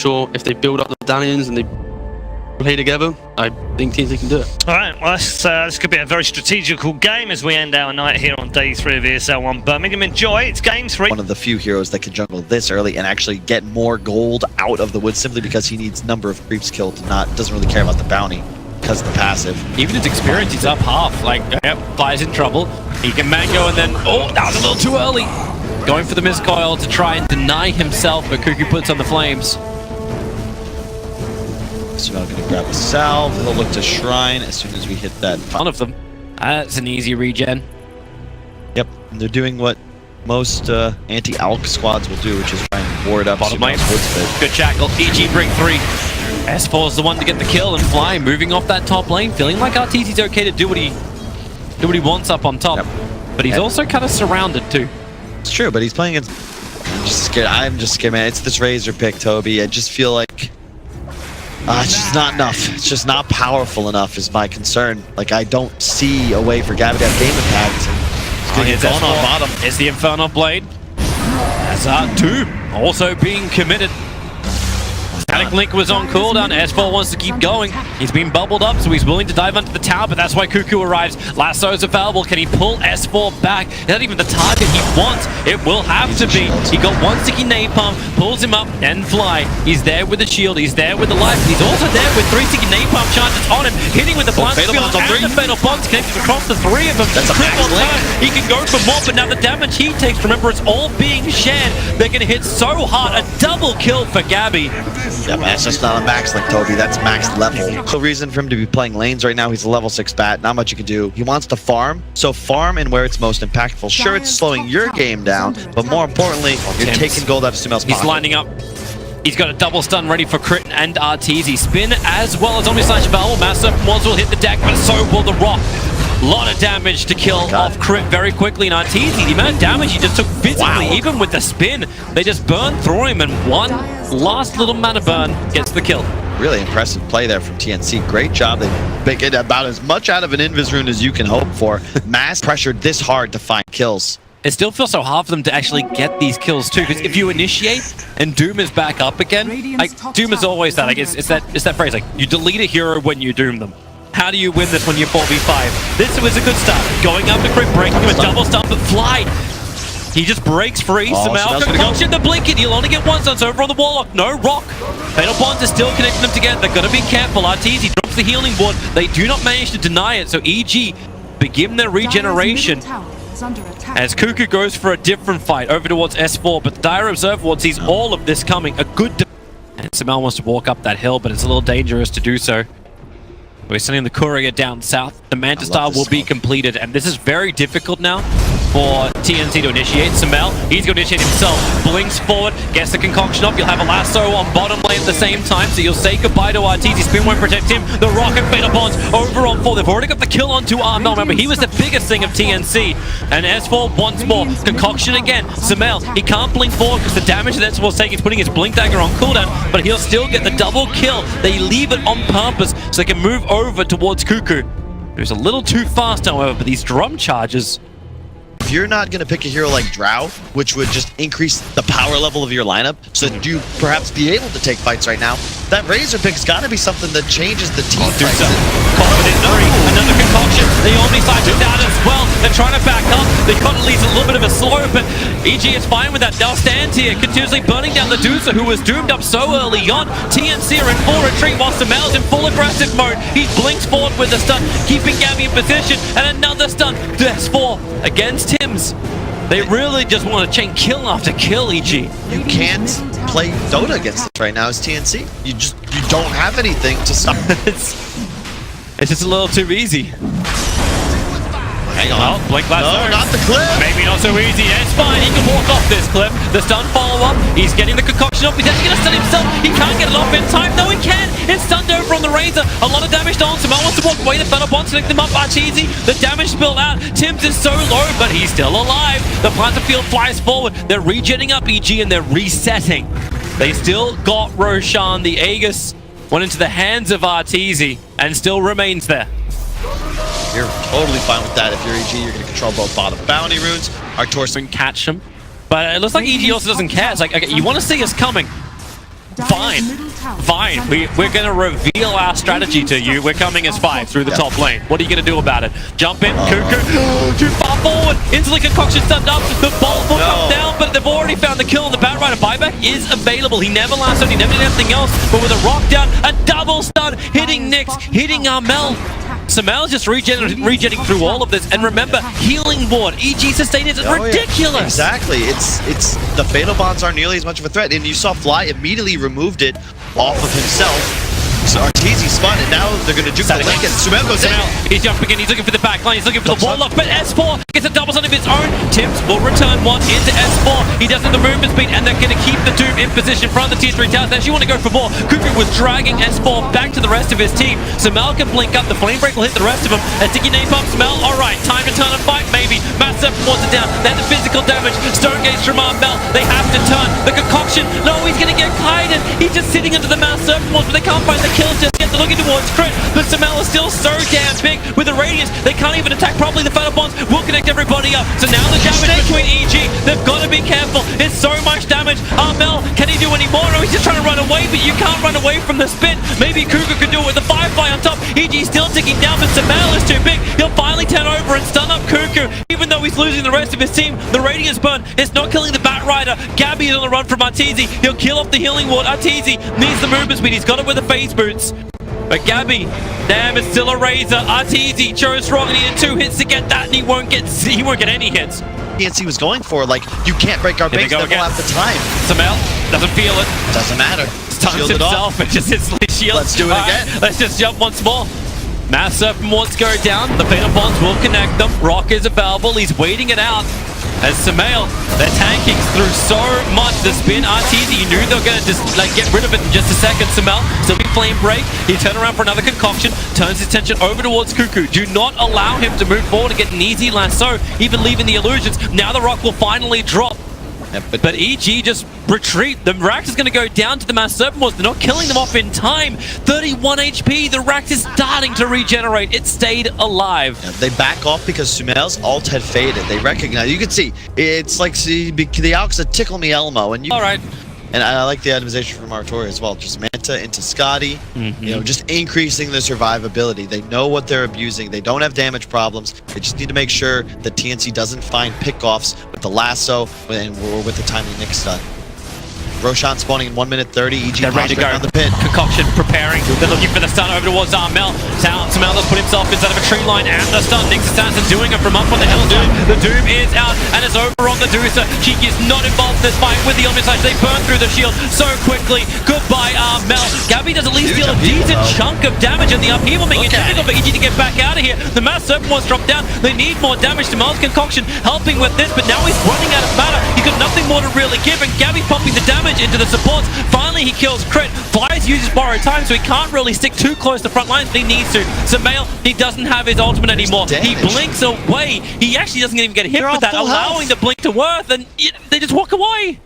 Sure, if they build up the medallions and they play together, I think TNC can do it. Alright, well, this could be a very strategical game as we end our night here on day 3 of ESL 1 Birmingham. Enjoy, it's game 3. One of the few heroes that can jungle this early and actually get more gold out of the woods simply because he needs number of creeps killed and doesn't really care about the bounty because of the passive. Even his experience, he's up half. Like, yep, Fly's in trouble. He can mango and then, oh, that was a little too early. Going for the miscoil to try and deny himself, but Cuckoo puts on the flames. Sumail gonna grab a salve. He'll look to shrine as soon as we hit that. One of them. That's an easy regen. Yep, and they're doing what most anti-alk squads will do, which is try and ward up Bottom lane. woods bit. Good jackal. EG bring 3. S4 is the one to get the kill, and Fly moving off that top lane, feeling like RTZ's okay to do what he wants up on top. Yep. But he's also kind of surrounded too. It's true, but he's playing against. I'm just scared, man. It's this Razor pick, Toby. I just feel like it's just not enough. It's just not powerful enough is my concern. Like, I don't see a way for Gabby to have game impact. And he's going on bottom. Is the Infernal Blade. Hazard 2 also being committed. Static Link was on cooldown. S4 wants to keep going. He's been bubbled up, so he's willing to dive under the tower, but that's why Cuckoo arrives. Lasso's available. Can he pull S4 back? Is that even the target he wants? It will have to be. He got one sticky napalm, pulls him up, and Fly. He's there with the shield. He's there with the life. He's also there with 3 sticky napalm charges on him, hitting with the blind field and the fatal bonds connected across the 3 of them. That's a max link. He can go for more, but now the damage he takes, remember, it's all being shared. They're going to hit so hard. A double kill for Gabby. Yeah, man, it's just not a max link, Toby. That's max level. No reason for him to be playing lanes right now. He's a level 6 bat. Not much you can do. He wants to farm. So farm in where it's most impactful. Sure, it's slowing your game down, but more importantly, you're taking gold out of Sumail's pocket. He's lining up. He's got a double stun ready for crit and RTZ. Spin as well as Omni Slash available. Massive Mods will hit the deck, but so will the Rock. Lot of damage to kill off crit very quickly. And RTZ, the amount of damage he just took physically, even with the spin, they just burned through him, and one last little mana burn gets the kill. Really impressive play there from TNC. Great job. They get about as much out of an Invis rune as you can hope for. Mass pressured this hard to find kills. It still feels so hard for them to actually get these kills too, because if you initiate and Doom is back up again, like Doom is always that. Like it's that phrase, like you delete a hero when you doom them. How do you win this when you're 4v5? This was a good start. Going up to crit, breaking him a double stun, but Fly. He just breaks free. Sumail concoction the blinking. He'll only get one, so it's over on the Warlock. No Rock. Fatal Bonds are still connecting them together. They've got to be careful. RTZ drops the healing ward. They do not manage to deny it, so EG begin their regeneration. As Cuckoo goes for a different fight over towards S4, but the Dire Observer Ward sees all of this coming. A good and Sumail wants to walk up that hill, but it's a little dangerous to do so. We're sending the courier down south. The Manta Star will be completed, and this is very difficult now for TNC to initiate. Sumail, he's going to initiate himself. Blinks forward, gets the concoction off. You'll have a lasso on bottom lane at the same time, so you'll say goodbye to RTZ. Spin won't protect him. The Rocket Fatal Bonds over on 4. They've already got the kill onto Armel. Remember, he was the biggest thing of TNC. And S4 once more. Concoction again. Sumail, he can't blink forward because the damage that S4's taking is putting his blink dagger on cooldown, but he'll still get the double kill. They leave it on purpose so they can move over towards Cuckoo. It was a little too fast, however, but these drum charges. If you're not going to pick a hero like Drow, which would just increase the power level of your lineup so that you perhaps be able to take fights right now, that Razor pick's got to be something that changes the team. Confident 3, another concoction. The Omni Slash is down as well. They're trying to back up. They got at least a little bit of a slow, but EG is fine with that. They'll stand here, continuously burning down the DOTA, who was doomed up so early on. TNC are in full retreat while Sumail's in full aggressive mode. He blinks forward with a stun, keeping Gabby in position, and another stun. S4 against Tims. They really just want to chain kill after kill, EG. You can't play Dota against this right now as TNC. You don't have anything to stop. It's just a little too easy. Hang on. Well, blink last no, not the cliff. Maybe not so easy. It's fine. He can walk off this cliff. The stun follow-up. He's getting the concoction off. He's actually going to stun himself. He can't get it off in time. No, he can. It's stunned over on the Razor. A lot of damage done. Sumail wants to walk away. The Fatal Bonds connect them up. RTZ. The damage spilled out. Tims is so low, but he's still alive. The Planter Field flies forward. They're regenning up EG and they're resetting. They still got Roshan. The Aegis went into the hands of RTZ and still remains there. You're totally fine with that. If you're EG, you're going to control both bottom bounty runes. Arcturus can catch him. But it looks like EG also doesn't care. It's like, okay, you want to see us coming. fine. Fine. We're going to reveal our strategy to you. We're coming as 5 through the top lane. What are you going to do about it? Jump in, Cuckoo. Too far forward. Instantly Concoction stunned up. The bolt will come down, but they've already found the kill. And the Batrider buyback is available. He never lasted. He never did anything else. But with a rock down, a double stun, hitting Nyx, hitting Armel. Samel's just regenerating through all of this, and remember, healing ward, EG sustain is ridiculous. Yeah. Exactly, it's the fatal bonds aren't nearly as much of a threat, and you saw Fly immediately removed it off of himself. So Arteezy spun, and now they're going to juke the link, and Sumel goes in. He's jumping in, he's looking for the back line, he's looking for the wall lock, but S4 gets a double stun of its own. Tims will return one into S4. He doesn't have the movement speed, and they're going to keep the Doom in position in front of the tier 3 towers. They actually want to go for more. Cuckoo was dragging S4 back to the rest of his team. Sumel can blink up, the flame break will hit the rest of them. A sticky name pump, Sumel, alright, time to turn and fight, maybe. Massive wants it down, then the physical damage. Stone Gaze from Armel, they have to turn. The Concoction, no, he's going to get kited. He's just sitting under the Mass Serpent Walls, but they can't find the kills just yet. They're looking towards crit, but Sumel is still so damn big with the radius. They can't even attack properly. The Fatal Bonds will connect everybody up. So now the damage between EG, they've got to be careful. It's so much damage. Armel, can he do any more? No, he's just trying to run away, but you can't run away from the spin. Maybe Kuga could do it with the Firefly on top. EG still ticking down, but Sumel is too big. He'll finally turn over and stun up Cuckoo. Even though he's losing the rest of his team, the Radiance Burn is not killing the Batrider. Gabby is on the run from Arteezy. He'll kill off the healing ward. Arteezy needs the movement speed. He's got it with the phase boots. But Gabby, damn, it's still a razor. Arteezy chose strong and he had 2 hits to get that, and he won't get any hits. TNC was going for, like, you can't break our base, they don't have the time. Sumel doesn't feel it. Doesn't matter. Stuns himself and just instantly shields. Let's do it again. Let's just jump once more. Mass Serpent wants to go down. The Fatal Bonds will connect them. Rock is available. He's waiting it out. As Sumel, they're tanking through so much. The spin, Arteezy, you knew they were going to just get rid of it in just a second. Sumel, still be flame break. He turned around for another Concoction, turns his attention over towards Cuckoo. Do not allow him to move forward and get an easy lasso, even leaving the illusions. Now the rock will finally drop. Yeah, but EG just retreat. The Rax is going to go down to the Mass Serpent Wars. They're not killing them off in time. 31 HP. The Rax is starting to regenerate. It stayed alive. Yeah, they back off because Sumel's ult had faded. They recognize. You can see it's like the Alex tickle me Elmo, and you. All right. And I like the optimization from Artori as well. Just Manta into Scotty, you know, just increasing the survivability. They know what they're abusing. They don't have damage problems. They just need to make sure that TNC doesn't find pickoffs with the lasso and or with the timely Nyx stun. Roshan spawning in 1 minute 30. EG they're ready to go. On the pit. Concoction preparing. They're looking for the stun over towards Armel. Sumel has put himself inside of a tree line and the stun. Nyx is doing it from up on the hill. The Doom is out and it's over on the DOTA. Cheeky is not involved in this fight with the Omnislash. They burn through the shield so quickly. Goodbye, Armel. Gabby does at least deal a decent chunk of damage in the upheaval, making it difficult for EG to get back out of here. The Mass Serpent was dropped down. They need more damage. Sumel's Concoction helping with this, but now he's running out of mana. He's got nothing more to really give, and Gabby pumping the damage into the supports. Finally, he kills Crit. Flies uses borrowed time, so he can't really stick too close to front lines, but he needs to. Sumel, he doesn't have his ultimate anymore. He blinks away. He actually doesn't even get hit with that, allowing the blink to work, and they just walk away.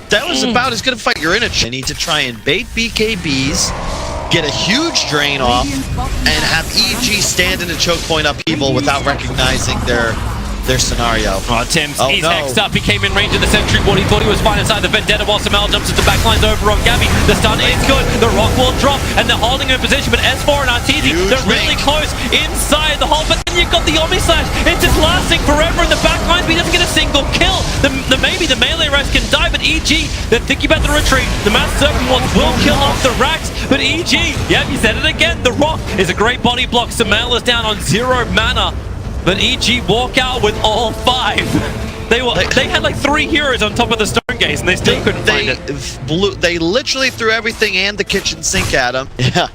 That was about as good a fight you're in. They need to try and bait BKBs, get a huge drain off, and have EG stand in a choke point upheaval without recognizing their scenario. Oh, Tims, he's hexed up. He came in range of the sentry ward. He thought he was fine inside the Vendetta while Sumel jumps into the backlines over on Gabby. The stun is good. The rock will drop, and they're holding in position. But S4 and Arteezy, they're really close inside the hole. But then you've got the Omnislash. It's just lasting forever in the backlines, but he doesn't get a single kill. Maybe the melee rest can die, but EG, they're thinking about the retreat. The Mass Serpent Wars will kill off the Rax, but EG, yeah, you said it again. The rock is a great body block. Sumel is down on 0 mana. But EG walk out with all 5. They had like 3 heroes on top of the Stone Gaze, and they still couldn't find it. They literally threw everything and the kitchen sink at him. Yeah.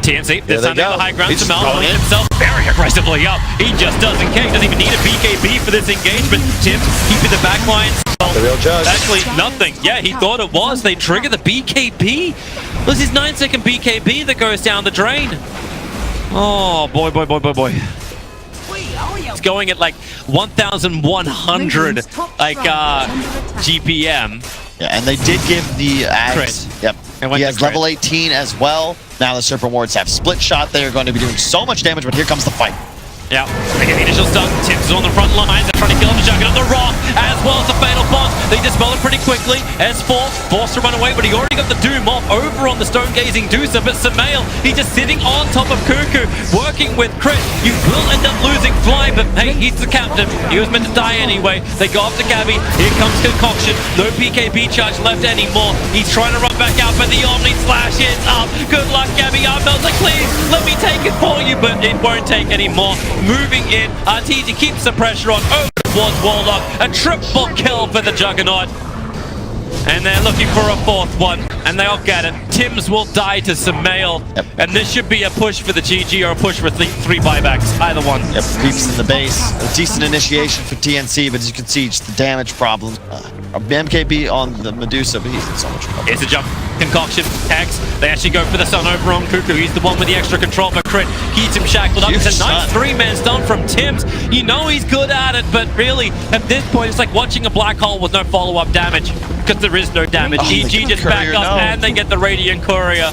TNC, this time on the high ground. Sumel pulling himself very aggressively up. He just doesn't care. He doesn't even need a BKB for this engagement. Tims keeping the backlines. The real judge. Actually, nothing. Yeah, he thought it was. They trigger the BKB. This is 9-second BKB that goes down the drain. Oh, boy. It's going at like 1,100 like GPM. Yeah, and they did give the axe. Yep. He has level 18 as well. Now the Serpent Wards have split shot. They are going to be doing so much damage, but here comes the fight. Yeah, they get the initial stun. Tims is on the front lines. They're trying to kill him, chucking up the rock, as well as the fatal boss. They dispel it pretty quickly. S4 forced to run away, but he already got the Doom off over on the stone-gazing Deucer. But Samael, he's just sitting on top of Cuckoo, working with Crit. You will end up losing Fly, but hey, he's the captain. He was meant to die anyway. They go after Gabby. Here comes Concoction. No PKB charge left anymore. He's trying to run back out, but the Omni Slash is up. Good luck, Gabby. Armel's like, please, let me take it for you, but it won't take anymore. Moving in, RTZ keeps the pressure on over towards Warlock. A triple kill for the Juggernaut. And they're looking for a fourth one, and they'll get it. Tims will die to Samael, and this should be a push for the GG or a push for three buybacks, either one. Yep, creeps in the base. A decent initiation for TNC, but as you can see, just the damage problem. MKB on the Medusa, but he's in so much trouble. Here's a jump. Concoction, Hex. They actually go for the stun over on Cuckoo. He's the one with the extra control, but Crit keeps him shackled up. It's a nice three-man stun from Tims. You know he's good at it, but really, at this point, it's like watching a black hole with no follow-up damage, because there is no damage. EG just back up, and they get the Radiant Courier.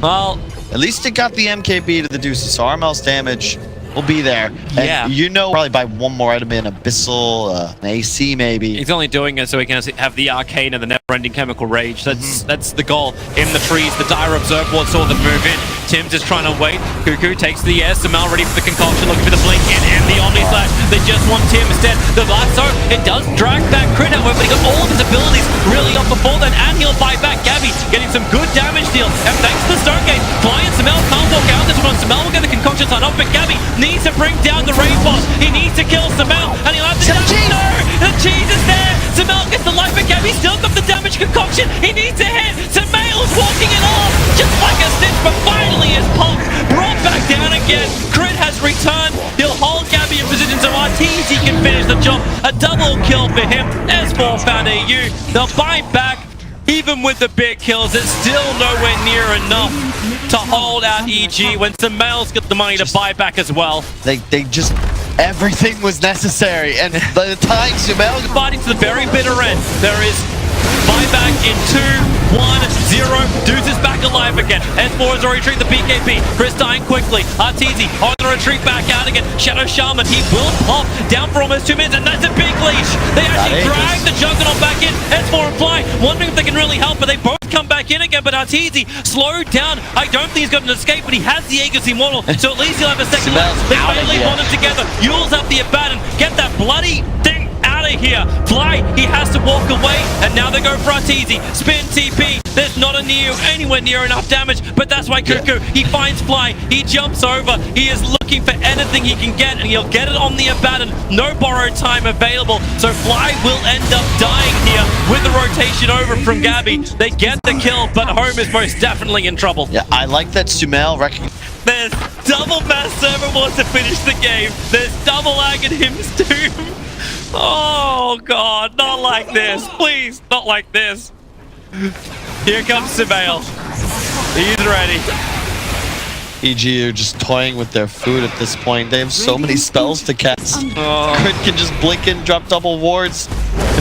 Well, at least it got the MKB to the Deuces, so Armel's damage will be there. And you know, probably buy one more item in Abyssal, an AC maybe. He's only doing it so he can have the Arcane and the never-ending Chemical Rage. That's the goal. In the trees, the Dire Observe Ward saw them move in. Tims is trying to wait. Cuckoo takes the air. Samal ready for the Concoction, looking for the blink in, and the Omni Slash. They just want Tim instead. The Lasso, it does drag back Crit, however, but he got all of his abilities really up before then, and he'll buy back Gabby, getting some good damage deal. And thanks to the Stone Gate, Fly and Samal can't walk out this one. Samal will get the Concoction sign off, but Gabby needs to bring down the Raid Boss. He needs to kill Samal, and he'll have to no! The cheese is there! Samal gets the life, but Gabby still got the damage Concoction. He needs to hit. Samal's walking it off, just like a stitch, but finally is popped, brought back down again. Crit has returned. He'll hold Gabby in position so RTZ can finish the job. A double kill for him. S4 found AU. They'll buy back. Even with the big kills, it's still nowhere near enough to hold out EG when Samel's got the money to buy back as well. They just, everything was necessary, and by the time Samel fighting to the very bitter end, there is buyback in 2, 1, 0. Deuce is back alive again. S4 has already retrieved the PKP. Chris dying quickly. RTZ on the retreat back out again. Shadow Shaman, he will pop down for almost 2 minutes, and that's a big leash. They actually drag the Juggernaut back in. S4 and Fly, wondering if they can really help, but they both come back in again. But RTZ slowed down. I don't think he's got an escape, but he has the Aegis Immortal, so at least he'll have a second life. They finally want him together. Yules up the Abaddon. Get that bloody thing out of here. Fly, he has to walk away, and now they go for RTZ. Spin TP. There's not anywhere near enough damage, but that's why Cuckoo, he finds Fly. He jumps over. He is looking for anything he can get, and he'll get it on the Abaddon. No borrowed time available, so Fly will end up dying here with the rotation over from Gabby. They get the kill, but Home is most definitely in trouble. Yeah, I like that Sumel recognized. There's double Mass Server wants to finish the game. There's double Aghanims Doom. Oh god, not like this. Please, not like this. Here comes Samael. He's ready. EG are just toying with their food at this point. They have so many spells to cast. Crit can just blink and drop double wards.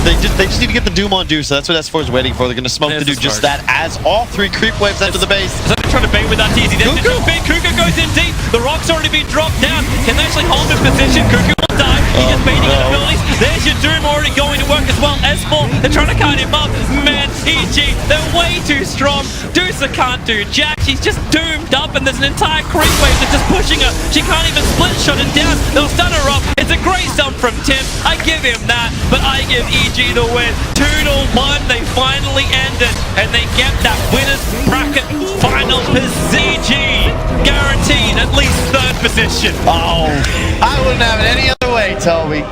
They just need to get the Doom on Deuce, so that's what S4 is waiting for. They're going to smoke to do just that as all 3 creep waves enter the base. So they're trying to bait with that easy. Cuckoo goes in deep. The rock's already been dropped down. Can they actually hold his position? Cuckoo will die. He's just baiting his abilities. There's your Doom already going to work as well. S4, they're trying to cut him up. Man, EG, they're way too strong. Deuce can't do jack. She's just doomed up, and there's an entire creep wave that's just pushing her. She can't even split shot it down. They'll stun her up. It's a great stun from Tim. I give him that, but I give EG the win. 2-1, they finally end it, and they get that winner's bracket final position. Guaranteed at least 3rd position. Oh, I wouldn't have it any other way, Toby.